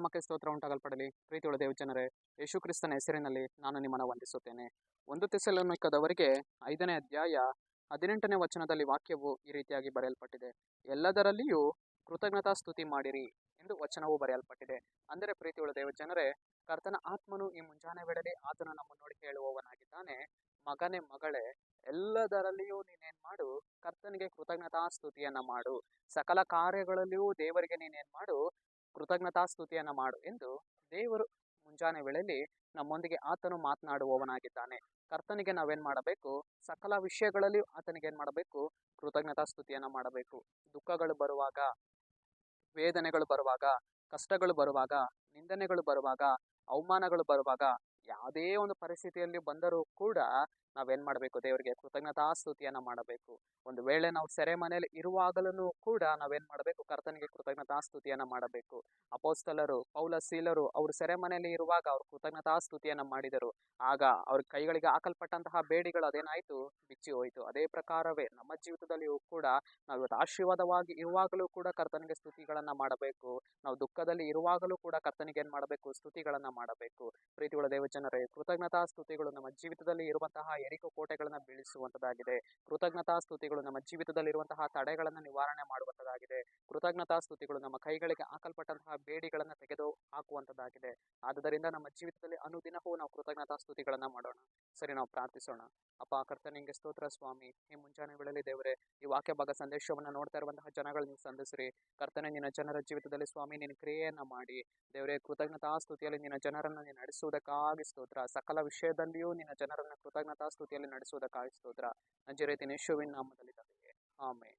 ನಾಮಕ್ಕೆ ಸ್ತೋತ್ರ ಉಂಟಾಗಲ್ಪಡಲಿ. ಪ್ರೀತಿಯುಳ್ಳ ದೇವಜನರೇ, ಯೇಸು ಕ್ರಿಸ್ತನ ಹೆಸರಿನಲ್ಲಿ ನಾನು ನಿಮ್ಮನ್ನು ವಂದಿಸುತ್ತೇನೆ. 1 ಥೆಸಲೋನಿಕದವರಿಗೆ 5ನೇ ಅಧ್ಯಾಯ 18ನೇ ವಚನದಲ್ಲಿ ವಾಕ್ಯವು ಈ ರೀತಿಯಾಗಿ ಬರೆಯಲ್ಪಟ್ಟಿದೆ. ಎಲ್ಲದರಲ್ಲಿಯೂ ಕೃತಜ್ಞತಾ ಸ್ತುತಿ ಮಾಡಿರಿ ಎಂದು ವಚನವು ಬರೆಯಲ್ಪಟ್ಟಿದೆ. ಅಂದರೆ ಪ್ರೀತಿಯುಳ್ಳ ದೇವಜನರೇ, ಕರ್ತನ ಆತ್ಮನು ಈ ಮುಂಜಾನೆ ವೇಳೆಯಲ್ಲಿ ಆತನು ನಮ್ಮನ್ನು ನೋಡಿ ಹೇಳುವವನಾಗಿದ್ದಾನೆ. ಮಗನೇ, ಮಗಳೇ, ಎಲ್ಲದರಲ್ಲಿಯೂ ನೀನೇನ್ ಮಾಡು, ಕರ್ತನಿಗೆ ಕೃತಜ್ಞತಾ ಸ್ತುತಿಯನ್ನ ಮಾಡು. ಸಕಲ ಕಾರ್ಯಗಳಲ್ಲಿಯೂ ದೇವರಿಗೆ ನೀನೇನ್ ಮಾಡು, ಕೃತಜ್ಞತಾ ಸ್ತುತಿಯನ್ನ ಮಾಡು ಎಂದು ದೇವರು ಮುಂಜಾನೆ ವೇಳೆಯಲ್ಲಿ ನಮ್ಮೊಂದಿಗೆ ಆತನು ಮಾತನಾಡುವವನಾಗಿದ್ದಾನೆ. ಕರ್ತನಿಗೆ ನಾವೇನ್ ಮಾಡಬೇಕು? ಸಕಲ ವಿಷಯಗಳಲ್ಲಿ ಆತನಿಗೆ ಏನ್ ಮಾಡಬೇಕು? ಕೃತಜ್ಞತಾ ಸ್ತುತಿಯನ್ನ ಮಾಡಬೇಕು. ದುಃಖಗಳು ಬರುವಾಗ, ವೇದನೆಗಳು ಬರುವಾಗ, ಕಷ್ಟಗಳು ಬರುವಾಗ, ನಿಂದನೆಗಳು ಬರುವಾಗ, ಅವಮಾನಗಳು ಬರುವಾಗ, ಯಾವುದೇ ಒಂದು ಪರಿಸ್ಥಿತಿಯಲ್ಲಿ ಬಂದರೂ ಕೂಡ ನಾವೇನ್ ಮಾಡಬೇಕು? ದೇವರಿಗೆ ಕೃತಜ್ಞತಾ ಸ್ತುತಿಯನ್ನ ಮಾಡಬೇಕು. ಒಂದು ವೇಳೆ ನಾವು ಸೆರೆಮನೆಯಲ್ಲಿ ಇರುವಾಗಲೂ ಕೂಡ ನಾವೇನ್ ಮಾಡಬೇಕು? ಕರ್ತನಿಗೆ ಕೃತಜ್ಞತಾ ಸ್ತುತಿಯನ್ನ ಮಾಡಬೇಕು. ಅಪೊಸ್ತಲರು, ಪೌಲ, ಸೀಲರು ಅವರು ಸೆರೆಮನೆಯಲ್ಲಿ ಇರುವಾಗ ಅವರು ಕೃತಜ್ಞತಾ ಸ್ತುತಿಯನ್ನ ಮಾಡಿದರು. ಆಗ ಅವ್ರ ಕೈಗಳಿಗೆ ಹಾಕಲ್ಪಟ್ಟಂತಹ ಬೇಡಿಗಳು ಅದೇನಾಯ್ತು? ಬಿಚ್ಚಿ ಹೋಯಿತು. ಅದೇ ಪ್ರಕಾರವೇ ನಮ್ಮ ಜೀವಿತದಲ್ಲಿಯೂ ಕೂಡ ನಾವು ಇವತ್ತು ಆಶೀರ್ವಾದವಾಗಿ ಇರುವಾಗಲೂ ಕೂಡ ಕರ್ತನಿಗೆ ಸ್ತುತಿಗಳನ್ನ ಮಾಡಬೇಕು. ನಾವು ದುಃಖದಲ್ಲಿ ಇರುವಾಗಲೂ ಕೂಡ ಕರ್ತನಿಗೆ ಏನ್ ಮಾಡಬೇಕು? ಸ್ತುತಿಗಳನ್ನ ಮಾಡಬೇಕು. ಪ್ರೀತಿಯುಳ್ಳ ದೇವಜನರೇ, ಕೃತಜ್ಞತಾ ಸ್ತುತಿಗಳು ನಮ್ಮ ಜೀವಿತದಲ್ಲಿ ಇರುವಂತಹ ಎರಿಕೋ ಕೋಟೆಗಳನ್ನ ಬೀಳಿಸುವಂತದ್ದಾಗಿದೆ. ಕೃತಜ್ಞತಾ ಸ್ತುತಿಗಳು ನಮ್ಮ ಜೀವಿತದಲ್ಲಿ ಇರುವಂತಹ ತಡೆಗಳನ್ನ ನಿವಾರಣೆ ಮಾಡುವಂತದ್ದಾಗಿದೆ. ಕೃತಜ್ಞತಾ ಸ್ತುತಿಗಳು ನಮ್ಮ ಕೈಗಳಿಗೆ ಹಾಕಲ್ಪಟ್ಟಂತಹ ಬೇಡಿಗಳನ್ನ ತೆಗೆದು ಹಾಕುವಂತದ್ದಾಗಿದೆ. ಆದುದರಿಂದ ನಮ್ಮ ಜೀವಿತದಲ್ಲಿ ಅನುದಿನವೂ ನಾವು ಕೃತಜ್ಞತಾ ಸ್ತುತಿಗಳನ್ನ ಮಾಡೋಣ. ಸರಿ, ನಾವು ಪ್ರಾರ್ಥಿಸೋಣ. ಅಪ್ಪ ಕರ್ತನಿಗೆ ಸ್ತೋತ್ರ ಸ್ವಾಮಿ. ಈ ಮುಂಜಾನೆ ವೇಳೆಯಲ್ಲಿ ದೇವರೇ, ಈ ವಾಕ್ಯ ಭಾಗ ಸಂದೇಶವನ್ನು ನೋಡ್ತಾ ಇರುವಂತಹ ಜನಗಳು ನೀವು ಸಂಧಿಸ್ರಿ. ಕರ್ತನೆ, ನಿನ್ನ ಜನರ ಜೀವಿತದಲ್ಲಿ ಸ್ವಾಮಿ ನಿನ್ನ ಕ್ರಿಯೆಯನ್ನ ಮಾಡಿ ದೇವರೇ, ಕೃತಜ್ಞತಾ ಸ್ತುತಿಯಲ್ಲಿ ನಿನ್ನ ಜನರನ್ನು ನೀನು ನಡೆಸುವುದಕ್ಕಾಗಿ ಸ್ತೋತ್ರ. ಸಕಲ ವಿಷಯದಲ್ಲಿಯೂ ನಿನ್ನ ಜನರನ್ನು ಕೃತಜ್ಞತಾ ಸ್ತುತಿಯಲ್ಲಿ ನಡೆಸುವುದಕ್ಕಾಗಿ ಸ್ತೋತ್ರ. ನಜರೇತಿನ ಯೇಸುವಿನ ನಾಮದಲ್ಲಿ ತಂದೆಯೇ, ಆಮೆನ್.